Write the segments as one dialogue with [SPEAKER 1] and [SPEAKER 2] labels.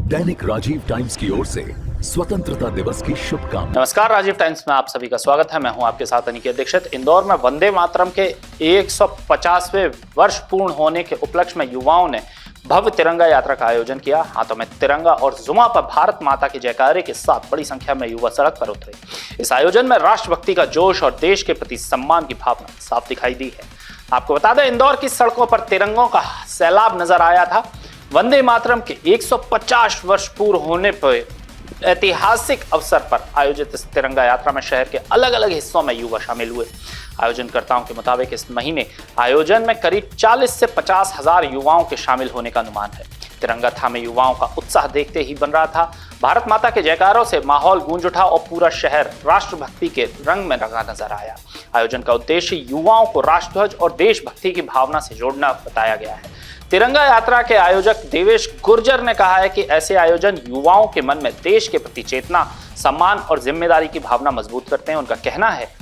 [SPEAKER 1] दैनिक Rajiv times की ओर से स्वतंत्रता दिवस की शुभकामनाएं।
[SPEAKER 2] नमस्कार, राजीव टाइम्स में आप सभी का स्वागत है। मैं हूं आपके साथ अनिकेत दीक्षित। इंदौर में वंदे मातरम के 150वें वर्ष पूर्ण होने के उपलक्ष्य में युवाओं ने भव्य तिरंगा यात्रा का आयोजन किया। हाथों में तिरंगा और जुमा पर भारत माता के जयकारे के साथ बड़ी संख्या में युवा सड़क पर उतरे। इस आयोजन में राष्ट्रभक्ति का जोश और देश के प्रति सम्मान की भावना साफ दिखाई दी है। आपको बता दें, इंदौर की सड़कों पर तिरंगों का सैलाब नजर आया था। वंदे मातरम के 150 वर्ष पूर्ण होने पर ऐतिहासिक अवसर पर आयोजित इस तिरंगा यात्रा में शहर के अलग अलग हिस्सों में युवा शामिल हुए। आयोजनकर्ताओं के मुताबिक इस महीने आयोजन में करीब 40 से 50 हजार युवाओं के शामिल होने का अनुमान है। तिरंगा थामे युवाओं का उत्साह देखते ही बन रहा था। भारत माता के जयकारों से माहौल गूंज उठा और पूरा शहर राष्ट्रभक्ति के रंग में रंगा नजर आया। आयोजन का उद्देश्य युवाओं को राष्ट्रध्वज और देशभक्ति की भावना से जोड़ना बताया गया है। तिरंगा यात्रा के आयोजक देवेश गुर्जर ने कहा है कि ऐसे आयोजन युवाओं के मन में देश के प्रति चेतना, सम्मान और जिम्मेदारी की भावना मजबूत करते हैं। उनका कहना है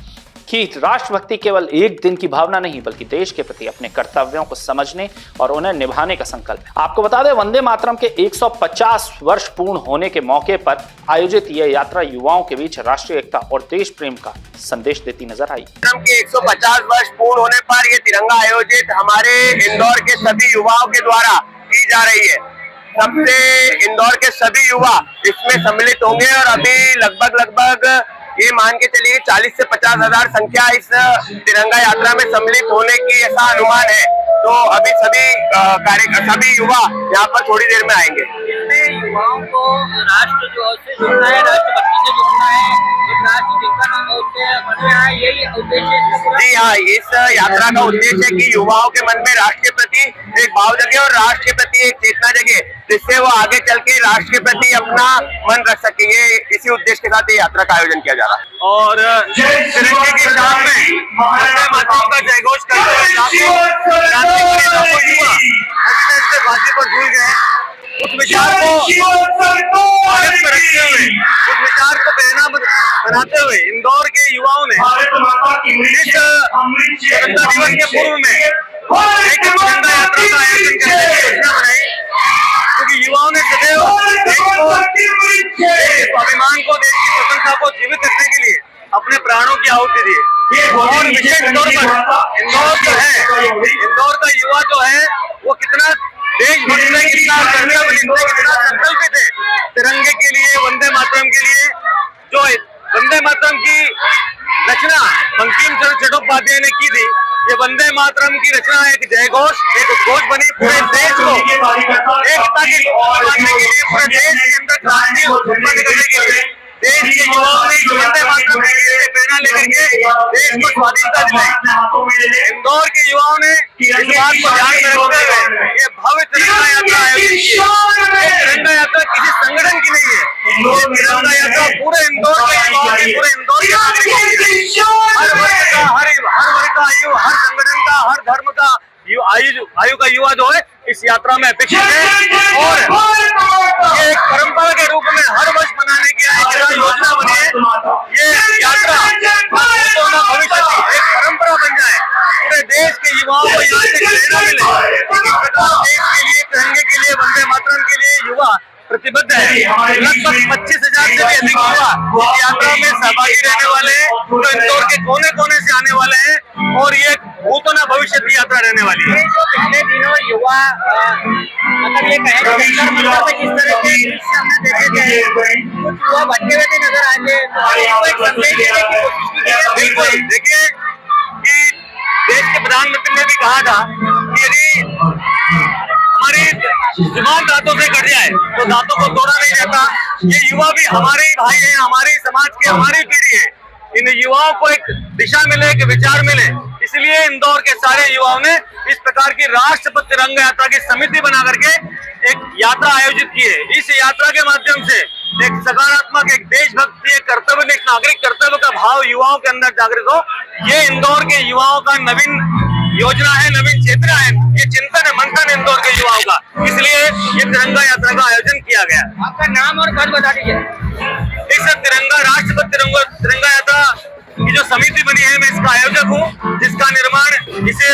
[SPEAKER 2] कि राष्ट्रभक्ति केवल एक दिन की भावना नहीं, बल्कि देश के प्रति अपने कर्तव्यों को समझने और उन्हें निभाने का संकल्प है। आपको बता दें, वंदे मातरम के 150 वर्ष पूर्ण होने के मौके पर आयोजित यह यात्रा युवाओं के बीच राष्ट्रीय एकता और देश प्रेम का संदेश देती नजर आई।
[SPEAKER 3] के 150 वर्ष पूर्ण होने पर ये तिरंगा आयोजित हमारे इंदौर के सभी युवाओं के द्वारा की जा रही है। सबसे इंदौर के सभी युवा इसमें सम्मिलित होंगे और अभी लगभग ये मान के चलिए 40 से 50 हजार संख्या इस तिरंगा यात्रा में सम्मिलित होने की ऐसा अनुमान है। तो अभी सभी युवा यहाँ पर थोड़ी देर में आएंगे।
[SPEAKER 4] इसमें युवाओं को राष्ट्र जो से जोड़ना है, राष्ट्रभक्ति से जोड़ना है, एक राष्ट्र चिंतन यही उद्देश्य है।
[SPEAKER 3] जी हाँ, इस यात्रा का उद्देश्य है कि युवाओं के मन में राष्ट्र के प्रति एक भाव जगे और राष्ट्र के प्रति एक चेतना जगे, जिससे वो आगे चल के राष्ट्र के प्रति अपना मन रख सकेंगे। इसी उद्देश्य के साथ ये यात्रा का आयोजन किया जा रहा है। और तिरंगे की शान में वंदे मातरम का जयघोष करते हुए लाखों युवा अपने फांसी पर झूल गए। उस विचार को भारत में रखते हुए, उस विचार को प्रेरणा बनाते हुए इंदौर के युवाओं ने इस स्वतंत्रता दिवस के पूर्व में एक तिरंगा यात्रा का आयोजन करने की योजना बनाई, क्योंकि युवाओं ने सदैव स्वाभिमान को, देश की स्वतंत्रता को जीवित रखने के लिए अपने प्राणों की आहुति दी। और विशेष तौर पर इंदौर का युवा जो है वो कितना देशभक्त में, कितना कर्तव्य निष्ठ, कितना संकल्पित है तिरंगे के लिए, वंदे मातरम के लिए। जो वंदे मातरम की रचना बंकिम चंद्र चट्टोपाध्याय ने की थी, ये वंदे मातरम की रचना एक जयघोष, एक उद्घोष बनी पूरे देश को एकता की बांधने के लिए, पूरे देश के अंदर क्रांति उत्पन्न करने के लिए देश के युवाओं ने वंदे मातरम के प्रेरणा लेकर के देश को स्वाधीनता दिलाई। इंदौर के युवाओं ने इस बात को ध्यान में रखते हुए ये भव्य तिरंगा यात्रा आयोजित की है। तिरंगा यात्रा किसी संगठन की नहीं है, ये तिरंगा यात्रा पूरे इंदौर के युवाओं की, पूरे इंदौर के हर वर्ग का, हर संगठन का, हर धर्म का आयु का युवा जो है इस यात्रा में अपेक्षित है। और ये एक परंपरा के रूप में हर वर्ष मनाने की योजना बनी है। ये यात्रा भविष्य की एक परंपरा बन जाए, पूरे देश के युवाओं को यहाँ से प्रेरणा मिले। देश के लिए, तिरंगे के लिए, वंदे मातरम के लिए युवा प्रतिबद्ध है। लगभग 25,000 से भी अधिक युवा इस यात्रा में सहभागी रहने वाले हैं, जो इंदौर के कोने कोने से आने वाले हैं, और ये भूतो न भविष्य की यात्रा रहने वाली है।
[SPEAKER 4] जो पिछले दिनों युवा मतलब ये कहें कि किस तरह के दृश्य हमने देखे थे, कुछ युवा भटके हुए भी नजर आए थे, तो एक संदेश देने की कोशिश की है।
[SPEAKER 3] बिल्कुल, देखिए कि देश के प्रधानमंत्री ने भी कहा था कि यदि हमारी जुबान दांतों से कट जाए तो दांतों को तोड़ा नहीं जाता। ये युवा भी हमारे ही भाई हैं, हमारे समाज के, हमारी पीढ़ी है। इन युवाओं को एक दिशा मिले, एक विचार मिले, इसलिए इंदौर के सारे युवाओं ने इस प्रकार की राष्ट्रपति तिरंगा यात्रा की समिति बना करके एक यात्रा आयोजित की है। इस यात्रा के माध्यम से एक सकारात्मक, एक देशभक्ति, एक कर्तव्य, एक नागरिक कर्तव्य का भाव युवाओं के अंदर जागृत हो। ये इंदौर के युवाओं का नवीन योजना है, नवीन चेतना है, ये चिंतन है, मंथन इंदौर के युवाओं का, इसलिए ये तिरंगा यात्रा का आयोजन किया गया।
[SPEAKER 4] आपका नाम और पद बता दीजिए।
[SPEAKER 3] इस तिरंगा राष्ट्रपति तिरंगा यात्रा की जो समिति बनी है, मैं इसका आयोजक हूँ, जिसका निर्माण इसे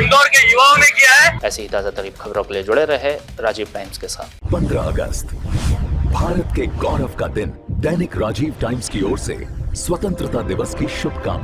[SPEAKER 3] इंदौर के युवाओं ने किया है।
[SPEAKER 2] ऐसी ही ताजा तरीन खबरों के लिए जुड़े रहे राजीव टाइम्स के साथ।
[SPEAKER 1] 15 अगस्त भारत के गौरव का दिन। दैनिक राजीव टाइम्स की ओर से स्वतंत्रता दिवस की शुभकामनाएं।